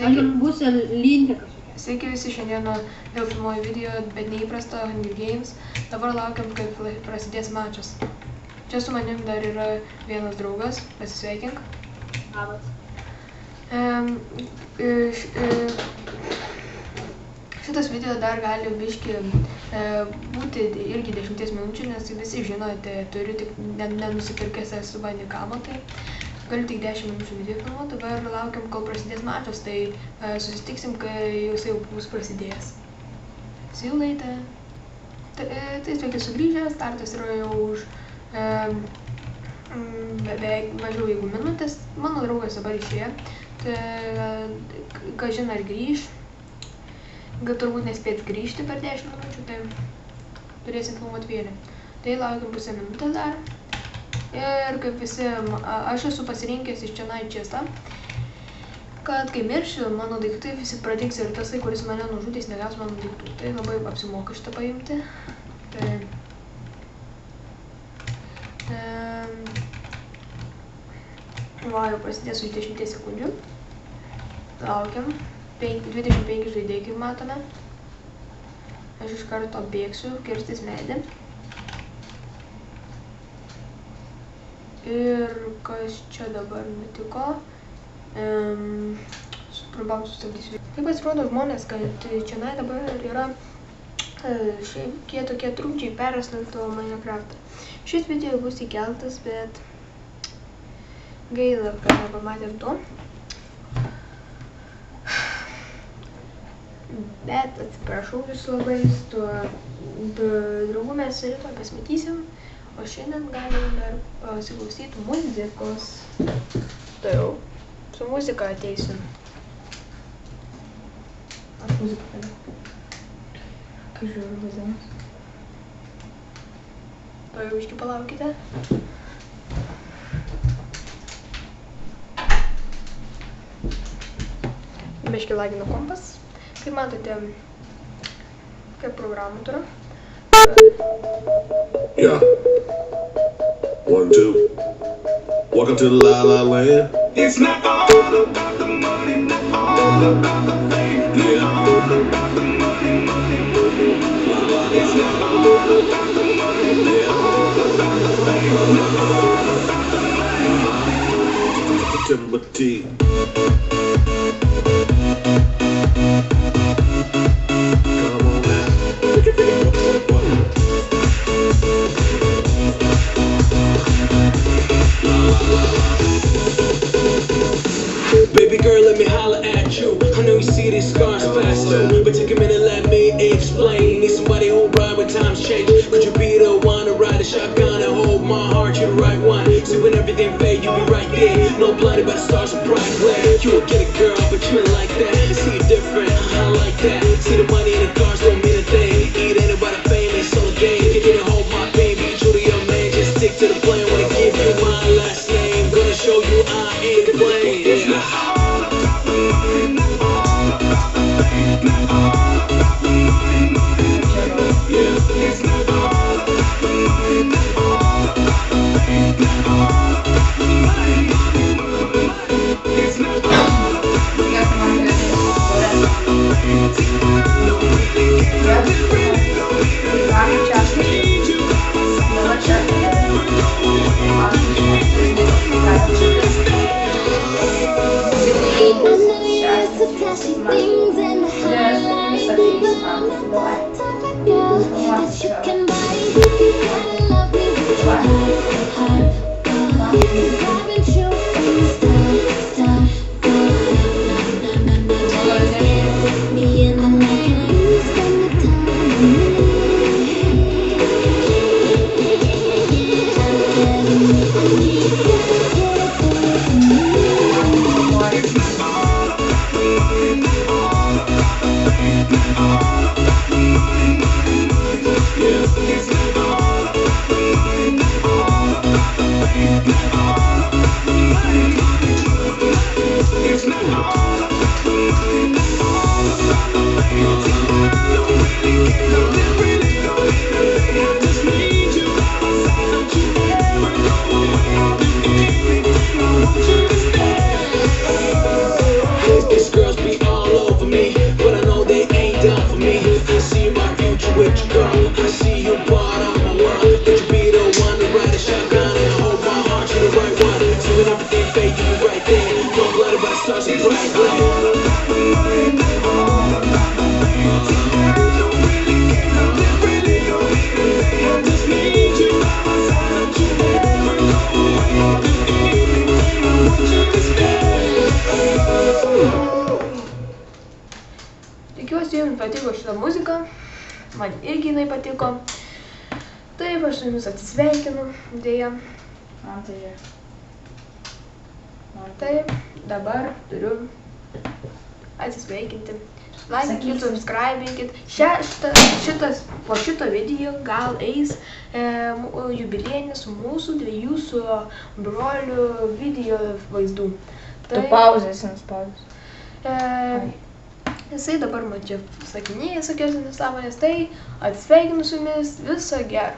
Bus linkę kažkokia. Sveiki visi, šiandieną vėl filmuoju video, bet neįprasta Hunger Games. Dabar laukiam, kai prasidės mačas. Čia su manim dar yra vienas draugas, pasisveikink. Labas. Šitas video dar gali biški būti irgi 10 minučių, nes visi žinote, turiu tik nenusipirkęs esu Bandicamo, tai galiu tik 10 minučių video filmuoti. Dabar laukiam, kol prasidės mačas, tai susitiksim, kai jau bus prasidėjęs. See you later. Tai sveiki sugrįžę, startas yra jau už beveik mažiau jeigu minutės. Mano draugas dabar išėjo, kažin ar grįž. Gal turbūt nespėt grįžti per 10 minučių, tai turėsim filmuoti vėlį. Tai laukiam pusę minutės dar. Ir kaip visi, aš esu pasirinkęs iš čionai čestą, kad kai miršiu, mano daiktai visi pradings ir tasai, kuris mane nužudys, negaus mano daiktų. Tai labai apsimoka šitą paimti. Va, jau prasidės už 10 sekundžių. Laukiam. 25 žaidėjai, kaip matome. Aš iš karto bėgsiu, kirstis medį. Ir kas čia dabar nutiko, trumpam sustabdysiu. Taip pasirodo žmonės, kad čia dabar yra šiaip tokie trukdžiai perasnanto Minecraftą. Šis video bus įkeltas, bet gaila, kad nepamatėm to. Bet atsiprašau jūsų labai, su draugu mes rytoj pasimatysim. O šiandien galim dar pasiklausyti muzikos. Tai jau, su muzika ateisiu. Aš muziką tada. Kai žiūriu vazinas. To jau iški palaukite. Biški lagino kompas. Kaip matote, kaip programų turiu. Yeah. 1, 2. Welcome to the La La Land. It's not all about the money, not all about the fame. Yeah. All about the money, money, money. It's not all about the money, not all about the fame. Not all about the money, money. Timothy. Baby girl, let me holler at you. I know you see these scars fast too, but take a minute, let me explain. Need somebody who'll ride when times change. Could you be the one to ride a shotgun and hold my heart? You're the right one. See when everything fade, you be right there. No blinded by the stars of bright glare. You will get a girl, but you ain't like that. See you different, I like that. See the money in the cars don't mean a thing. Eat anybody famous on the game. You didn't hold my baby, true to your man. Just stick to the plan. Wanna give you my last name. Gonna show you I ain't playing. Yeah. Tikiuosi, jums patiko šitą muziką, man irgi jinai patiko. Taip, aš su jumis atsisveikinu, dėja. Man tai ir. Taip, dabar turiu atsisveikinti. Laikykit, subscribinkit. Po šito video gal eis jubiliejinis mūsų dviejų su broliu video vaizdų. Tu pauzės nespaudės. Jisai dabar man čia sakinėja, sakiausi nesąmonės, tai atsisveikinu su jumis, viso gero.